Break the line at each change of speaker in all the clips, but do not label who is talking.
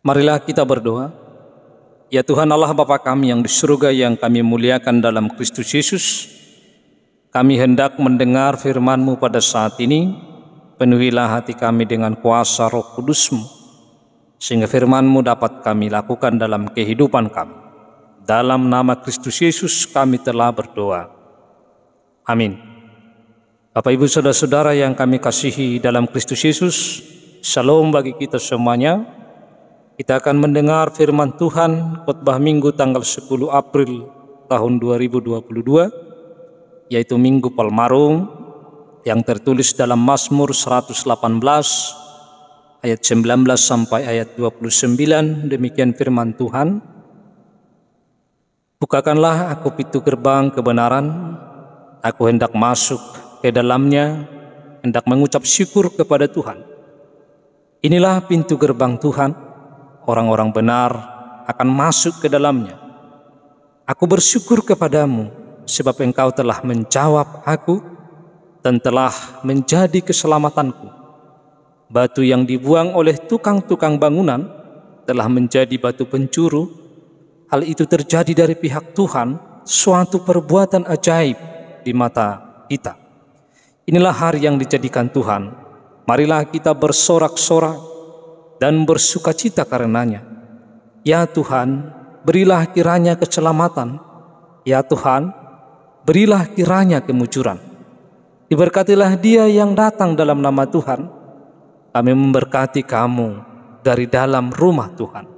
Marilah kita berdoa. Ya Tuhan Allah Bapa kami yang di surga, yang kami muliakan dalam Kristus Yesus, kami hendak mendengar firman-Mu pada saat ini. Penuhilah hati kami dengan kuasa Roh Kudus-Mu, sehingga firman-Mu dapat kami lakukan dalam kehidupan kami. Dalam nama Kristus Yesus kami telah berdoa. Amin. Bapak Ibu Saudara-saudara yang kami kasihi dalam Kristus Yesus, Shalom bagi kita semuanya. Kita akan mendengar firman Tuhan khotbah Minggu tanggal 10 April tahun 2022, yaitu Minggu Palmarum, yang tertulis dalam Mazmur 118 ayat 19 sampai ayat 29. Demikian firman Tuhan. Bukakanlah aku pintu gerbang kebenaran, aku hendak masuk ke dalamnya, hendak mengucap syukur kepada Tuhan. Inilah pintu gerbang Tuhan, orang-orang benar akan masuk ke dalamnya. Aku bersyukur kepadamu, sebab Engkau telah menjawab aku dan telah menjadi keselamatanku. Batu yang dibuang oleh tukang-tukang bangunan telah menjadi batu pencuru. Hal itu terjadi dari pihak Tuhan, suatu perbuatan ajaib di mata kita. Inilah hari yang dijadikan Tuhan. Marilah kita bersorak-sorak dan bersukacita karenanya. Ya Tuhan, berilah kiranya keselamatan. Ya Tuhan, berilah kiranya kemujuran. Diberkatilah dia yang datang dalam nama Tuhan. Kami memberkati kamu dari dalam rumah Tuhan.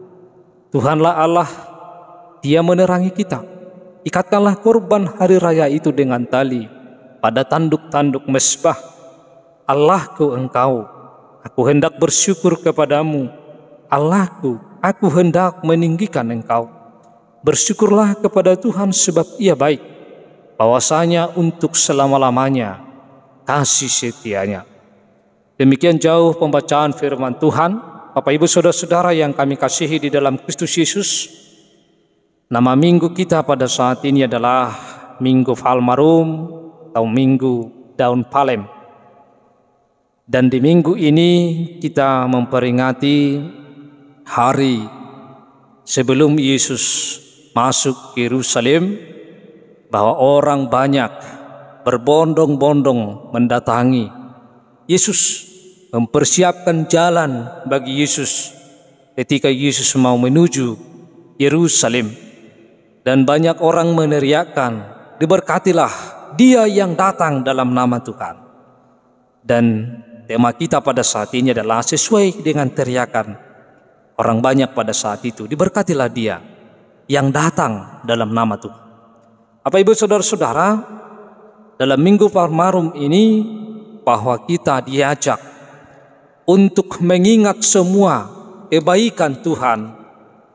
Tuhanlah Allah, Dia menerangi kita. Ikatkanlah korban hari raya itu dengan tali pada tanduk-tanduk mezbah. Allahku Engkau, aku hendak bersyukur kepadamu. Allahku, aku hendak meninggikan Engkau. Bersyukurlah kepada Tuhan sebab Ia baik, bahwasanya untuk selama-lamanya kasih setianya. Demikian jauh pembacaan firman Tuhan. Bapak Ibu Saudara-saudara yang kami kasihi di dalam Kristus Yesus, nama minggu kita pada saat ini adalah Minggu Palmarum atau Minggu Daun Palem. Dan di minggu ini kita memperingati hari sebelum Yesus masuk ke Yerusalem, bahwa orang banyak berbondong-bondong mendatangi Yesus, mempersiapkan jalan bagi Yesus ketika Yesus mau menuju Yerusalem. Dan banyak orang meneriakkan, diberkatilah Dia yang datang dalam nama Tuhan. Dan tema kita pada saat ini adalah sesuai dengan teriakan orang banyak pada saat itu. Diberkatilah Dia yang datang dalam nama Tuhan. Bapak Ibu Saudara-saudara, dalam Minggu Palmarum ini, bahwa kita diajak untuk mengingat semua kebaikan Tuhan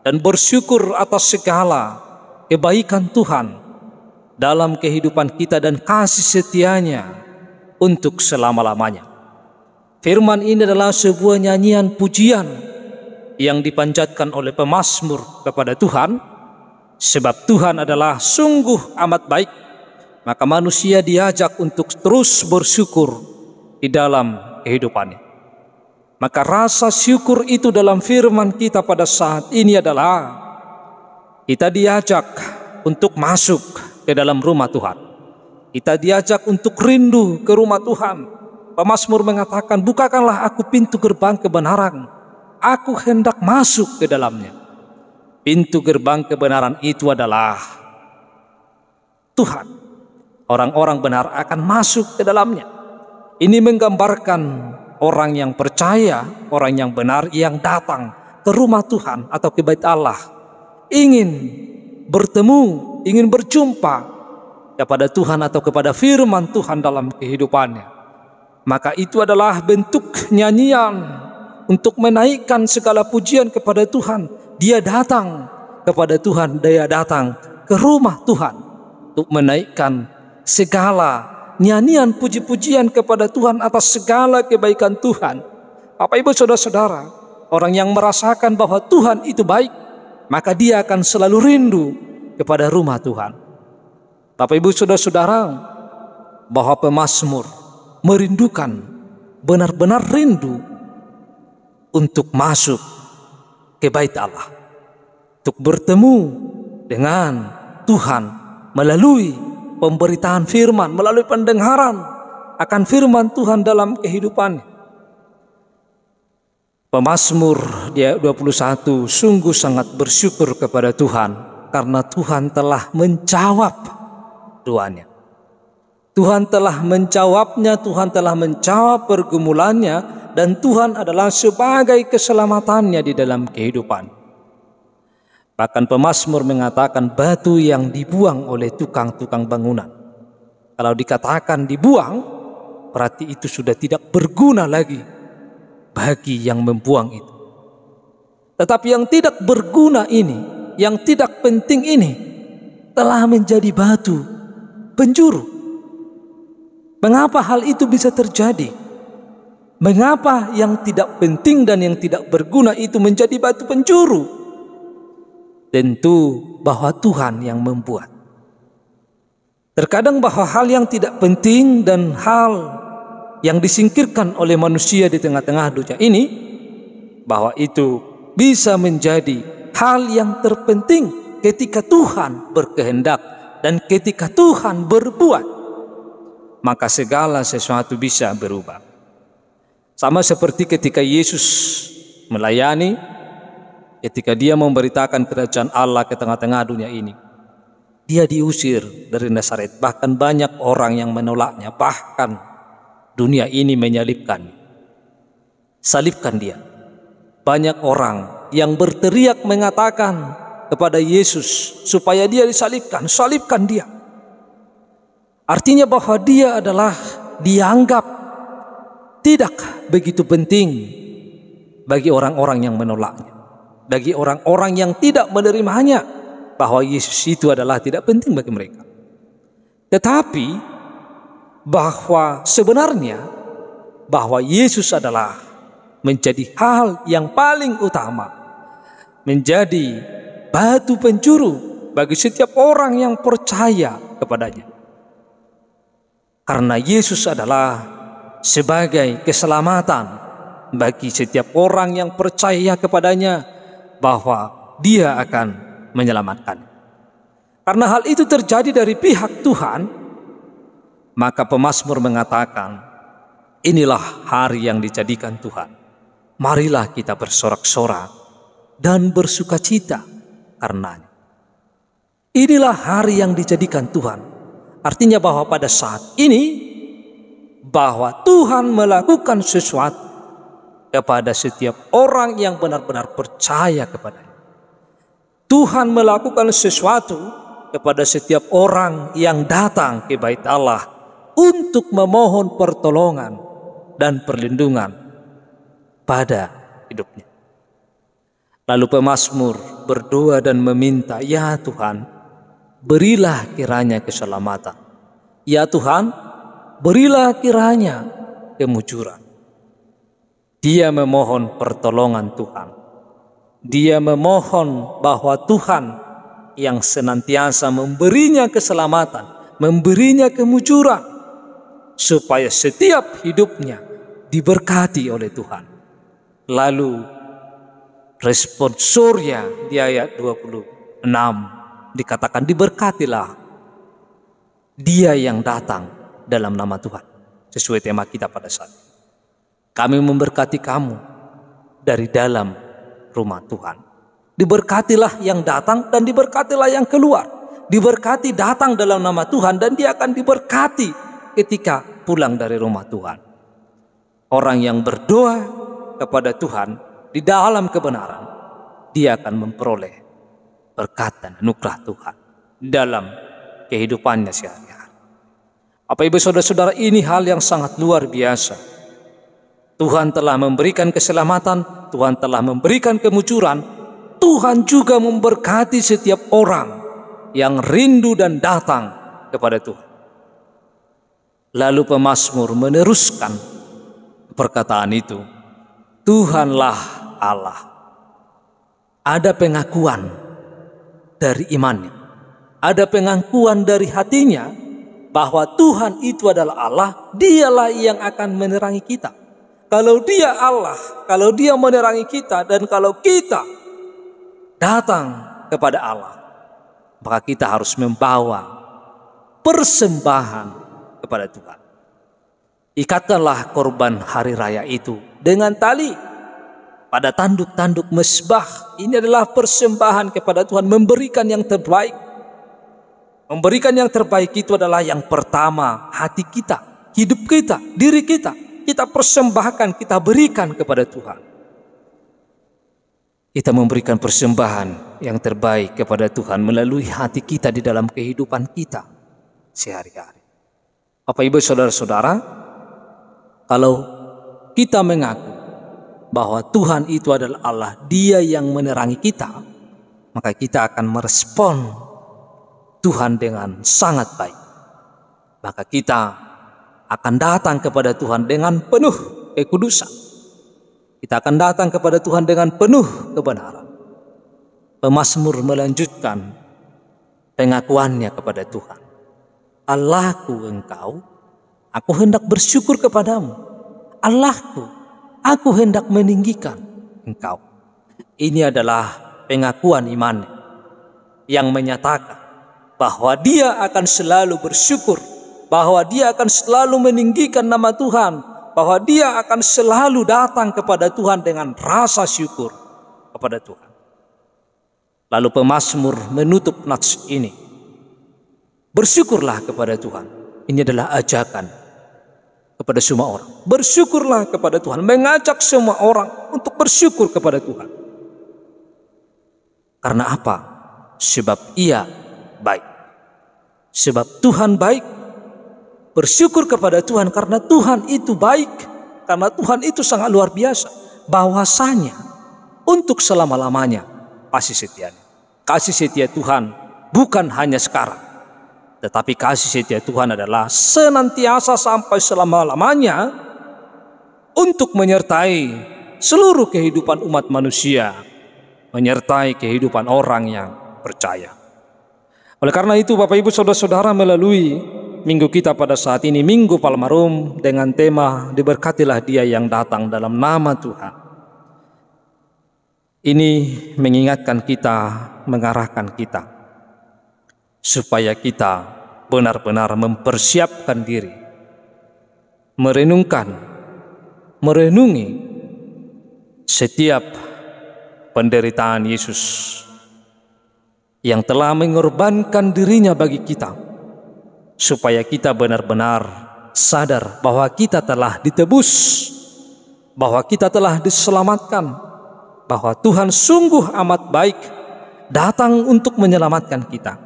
dan bersyukur atas segala kebaikan Tuhan dalam kehidupan kita dan kasih setianya untuk selama-lamanya. Firman ini adalah sebuah nyanyian pujian yang dipanjatkan oleh pemazmur kepada Tuhan, sebab Tuhan adalah sungguh amat baik. Maka manusia diajak untuk terus bersyukur di dalam kehidupannya. Maka rasa syukur itu dalam firman kita pada saat ini adalah kita diajak untuk masuk ke dalam rumah Tuhan. Kita diajak untuk rindu ke rumah Tuhan. Pemazmur mengatakan, bukakanlah aku pintu gerbang kebenaran, aku hendak masuk ke dalamnya. Pintu gerbang kebenaran itu adalah Tuhan. Orang-orang benar akan masuk ke dalamnya. Ini menggambarkan orang yang percaya, orang yang benar yang datang ke rumah Tuhan atau ke bait Allah, ingin bertemu, ingin berjumpa kepada Tuhan atau kepada firman Tuhan dalam kehidupannya. Maka itu adalah bentuk nyanyian untuk menaikkan segala pujian kepada Tuhan. Dia datang kepada Tuhan, dia datang ke rumah Tuhan untuk menaikkan segala nyanyian puji-pujian kepada Tuhan atas segala kebaikan Tuhan. Bapak Ibu Saudara-saudara, orang yang merasakan bahwa Tuhan itu baik, maka dia akan selalu rindu kepada rumah Tuhan. Bapak Ibu Saudara-saudara, bahwa pemazmur merindukan, benar-benar rindu untuk masuk ke bait Allah, untuk bertemu dengan Tuhan melalui pemberitaan firman, melalui pendengaran akan firman Tuhan dalam kehidupannya. Pemazmur dia 21 sungguh sangat bersyukur kepada Tuhan karena Tuhan telah menjawab doanya. Tuhan telah menjawabnya, Tuhan telah menjawab pergumulannya, dan Tuhan adalah sebagai keselamatannya di dalam kehidupan. Bahkan pemazmur mengatakan batu yang dibuang oleh tukang-tukang bangunan, kalau dikatakan dibuang, berarti itu sudah tidak berguna lagi bagi yang membuang itu. Tetapi yang tidak berguna ini, yang tidak penting ini, telah menjadi batu penjuru. Mengapa hal itu bisa terjadi? Mengapa yang tidak penting dan yang tidak berguna itu menjadi batu penjuru? Tentu bahwa Tuhan yang membuat. Terkadang bahwa hal yang tidak penting dan hal yang disingkirkan oleh manusia di tengah-tengah dunia ini, bahwa itu bisa menjadi hal yang terpenting ketika Tuhan berkehendak dan ketika Tuhan berbuat, maka segala sesuatu bisa berubah. Sama seperti ketika Yesus melayani, ketika dia memberitakan kerajaan Allah ke tengah-tengah dunia ini, dia diusir dari Nazaret. Bahkan banyak orang yang menolaknya, bahkan dunia ini menyalibkan, salibkan dia. Banyak orang yang berteriak mengatakan kepada Yesus supaya dia disalibkan, salibkan dia. Artinya bahwa dia adalah dianggap tidak begitu penting bagi orang-orang yang menolaknya, bagi orang-orang yang tidak menerimanya, bahwa Yesus itu adalah tidak penting bagi mereka. Tetapi bahwa sebenarnya bahwa Yesus adalah menjadi hal yang paling utama, menjadi batu penjuru bagi setiap orang yang percaya kepadanya. Karena Yesus adalah sebagai keselamatan bagi setiap orang yang percaya kepadanya, bahwa dia akan menyelamatkan. Karena hal itu terjadi dari pihak Tuhan, maka pemazmur mengatakan, inilah hari yang dijadikan Tuhan. Marilah kita bersorak-sorak dan bersukacita karenanya. Inilah hari yang dijadikan Tuhan. Artinya bahwa pada saat ini, bahwa Tuhan melakukan sesuatu kepada setiap orang yang benar-benar percaya kepadanya. Tuhan melakukan sesuatu kepada setiap orang yang datang ke bait Allah untuk memohon pertolongan dan perlindungan pada hidupnya. Lalu pemazmur berdoa dan meminta, ya Tuhan, berilah kiranya keselamatan. Ya Tuhan, berilah kiranya kemujuran. Dia memohon pertolongan Tuhan. Dia memohon bahwa Tuhan yang senantiasa memberinya keselamatan, memberinya kemujuran, supaya setiap hidupnya diberkati oleh Tuhan. Lalu respon Surya di ayat 26 dikatakan, diberkatilah dia yang datang dalam nama Tuhan. Sesuai tema kita pada saat ini. Kami memberkati kamu dari dalam rumah Tuhan. Diberkatilah yang datang dan diberkatilah yang keluar. Diberkati datang dalam nama Tuhan dan dia akan diberkati ketika pulang dari rumah Tuhan. Orang yang berdoa kepada Tuhan di dalam kebenaran, dia akan memperoleh berkat dan anugerah Tuhan dalam kehidupannya sehari-hari. Apa ibu saudara-saudara, ini hal yang sangat luar biasa. Tuhan telah memberikan keselamatan, Tuhan telah memberikan kemujuran, Tuhan juga memberkati setiap orang yang rindu dan datang kepada Tuhan. Lalu pemazmur meneruskan perkataan itu, Tuhanlah Allah. Ada pengakuan dari imannya, ada pengakuan dari hatinya bahwa Tuhan itu adalah Allah, dialah yang akan menerangi kita. Kalau dia Allah, kalau dia menerangi kita, dan kalau kita datang kepada Allah, maka kita harus membawa persembahan kepada Tuhan. Ikatkanlah korban hari raya itu dengan tali pada tanduk-tanduk mezbah. Ini adalah persembahan kepada Tuhan, memberikan yang terbaik. Memberikan yang terbaik itu adalah yang pertama, hati kita, hidup kita, diri kita. Kita persembahkan, kita berikan kepada Tuhan. Kita memberikan persembahan yang terbaik kepada Tuhan melalui hati kita di dalam kehidupan kita sehari-hari. Bapak, Ibu, saudara-saudara, kalau kita mengaku bahwa Tuhan itu adalah Allah, Dia yang menerangi kita, maka kita akan merespon Tuhan dengan sangat baik. Maka kita akan datang kepada Tuhan dengan penuh kekudusan. Kita akan datang kepada Tuhan dengan penuh kebenaran. Pemazmur melanjutkan pengakuannya kepada Tuhan. Allahku Engkau, aku hendak bersyukur kepadamu. Allahku, aku hendak meninggikan Engkau. Ini adalah pengakuan iman yang menyatakan bahwa dia akan selalu bersyukur, bahwa dia akan selalu meninggikan nama Tuhan, bahwa dia akan selalu datang kepada Tuhan dengan rasa syukur kepada Tuhan. Lalu pemazmur menutup nats ini. Bersyukurlah kepada Tuhan. Ini adalah ajakan kepada semua orang. Bersyukurlah kepada Tuhan, mengajak semua orang untuk bersyukur kepada Tuhan. Karena apa? Sebab Ia baik. Sebab Tuhan baik. Bersyukur kepada Tuhan karena Tuhan itu baik. Karena Tuhan itu sangat luar biasa. Bahwasanya untuk selama-lamanya kasih setianya. Kasih setia Tuhan bukan hanya sekarang, tetapi kasih setia Tuhan adalah senantiasa sampai selama-lamanya untuk menyertai seluruh kehidupan umat manusia, menyertai kehidupan orang yang percaya. Oleh karena itu, Bapak, Ibu, saudara-saudara, melalui minggu kita pada saat ini, Minggu Palmarum, dengan tema diberkatilah dia yang datang dalam nama Tuhan. Ini mengingatkan kita, mengarahkan kita supaya kita benar-benar mempersiapkan diri, merenungi setiap penderitaan Yesus yang telah mengorbankan dirinya bagi kita, supaya kita benar-benar sadar bahwa kita telah ditebus, bahwa kita telah diselamatkan, bahwa Tuhan sungguh amat baik, datang untuk menyelamatkan kita,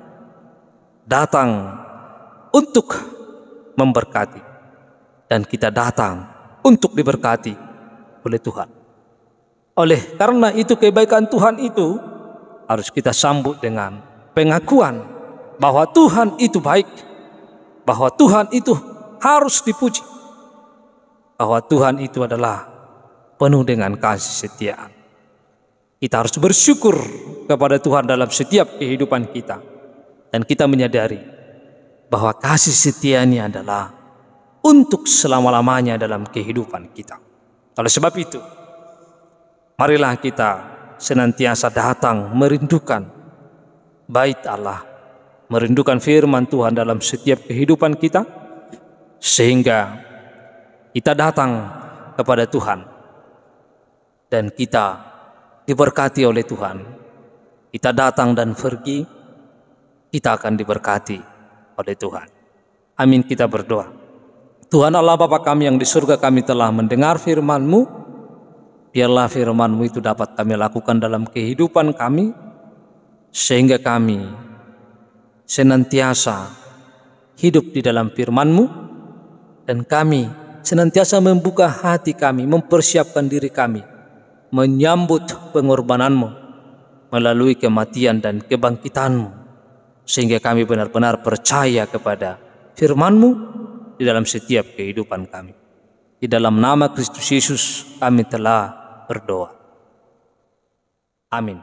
datang untuk memberkati, dan kita datang untuk diberkati oleh Tuhan. Oleh karena itu, kebaikan Tuhan itu harus kita sambut dengan pengakuan bahwa Tuhan itu baik, bahwa Tuhan itu harus dipuji, bahwa Tuhan itu adalah penuh dengan kasih setiaan. Kita harus bersyukur kepada Tuhan dalam setiap kehidupan kita, dan kita menyadari bahwa kasih setianya adalah untuk selama-lamanya dalam kehidupan kita. Oleh sebab itu, marilah kita senantiasa datang merindukan bait Allah, merindukan firman Tuhan dalam setiap kehidupan kita, sehingga kita datang kepada Tuhan dan kita diberkati oleh Tuhan. Kita datang dan pergi, kita akan diberkati oleh Tuhan. Amin. Kita berdoa. Tuhan Allah Bapa kami yang di surga, kami telah mendengar firman-Mu. Biarlah firman-Mu itu dapat kami lakukan dalam kehidupan kami, sehingga kami senantiasa hidup di dalam firman-Mu, dan kami senantiasa membuka hati kami, mempersiapkan diri kami menyambut pengorbanan-Mu melalui kematian dan kebangkitan-Mu, sehingga kami benar-benar percaya kepada firman-Mu di dalam setiap kehidupan kami. Di dalam nama Kristus Yesus kami telah berdoa. Amin.